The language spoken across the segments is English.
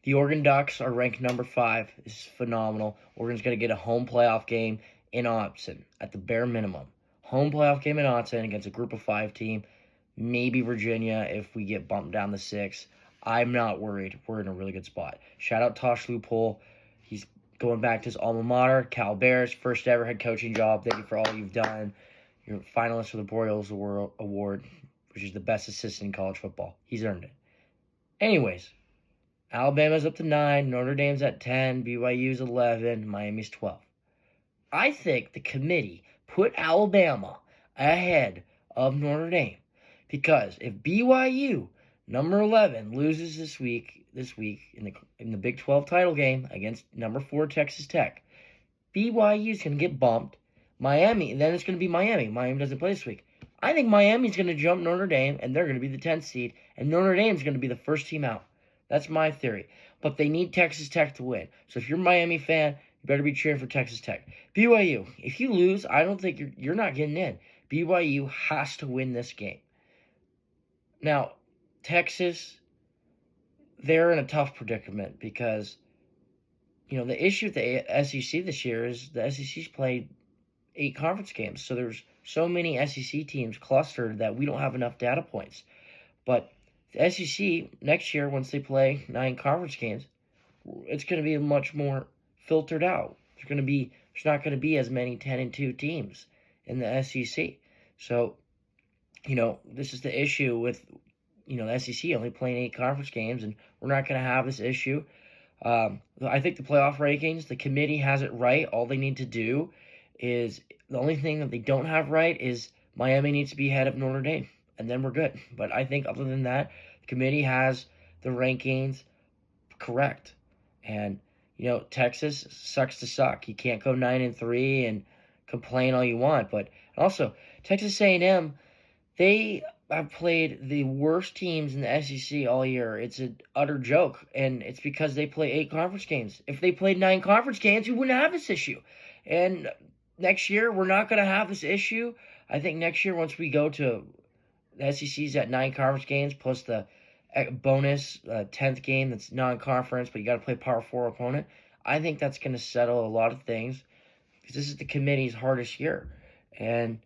The Oregon Ducks are ranked number 5. This is phenomenal. Oregon's going to get a home playoff game in Austin at the bare minimum. Home playoff game in Austin against a group of 5 team. Maybe Virginia if we get bumped down to 6. I'm not worried. We're in a really good spot. Shout out Tosh Loophole. He's going back to his alma mater, Cal Bears, first ever head coaching job. Thank you for all you've done. You're a finalist for the Boreals Award, which is the best assistant in college football. He's earned it. Anyways, Alabama's up to 9, Notre Dame's at 10, BYU's 11, Miami's 12. I think the committee put Alabama ahead of Notre Dame because if BYU, number 11, loses this week in the Big 12 title game against number 4 Texas Tech, BYU's going to get bumped. Miami, and then it's going to be Miami. Miami doesn't play this week. I think Miami's going to jump Notre Dame, and they're going to be the 10th seed, and Notre Dame's going to be the first team out. That's my theory. But they need Texas Tech to win. So if you're a Miami fan, you better be cheering for Texas Tech. BYU, if you lose, I don't think you're not getting in. BYU has to win this game. Now, Texas, they're in a tough predicament because, the issue with the SEC this year is the SEC's played 8 conference games. So there's so many SEC teams clustered that we don't have enough data points. But the SEC, next year, once they play 9 conference games, it's going to be much more filtered out. There's not going to be as many 10-2 teams in the SEC. So, this is the issue with, the SEC only playing 8 conference games, and we're not going to have this issue. I think the playoff rankings, the committee has it right. All they need to do is, the only thing that they don't have right is Miami needs to be ahead of Notre Dame, and then we're good. But I think other than that, the committee has the rankings correct. And, Texas sucks to suck. You can't go 9-3 and complain all you want. But also, Texas A&M, they have played the worst teams in the SEC all year. It's an utter joke, and it's because they play 8 conference games. If they played 9 conference games, we wouldn't have this issue. And next year, we're not going to have this issue. I think next year, once we go to the SEC's at 9 conference games, plus the bonus 10th game that's non-conference, but you got to play Power 4 opponent, I think that's going to settle a lot of things because this is the committee's hardest year. And,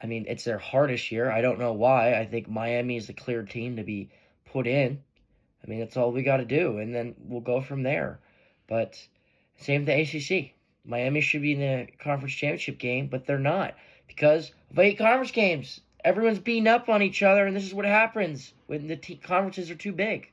it's their hardest year. I don't know why. I think Miami is the clear team to be put in. That's all we got to do, and then we'll go from there. But same with the ACC. Miami should be in the conference championship game, but they're not because of 8 conference games. Everyone's beating up on each other, and this is what happens when the conferences are too big.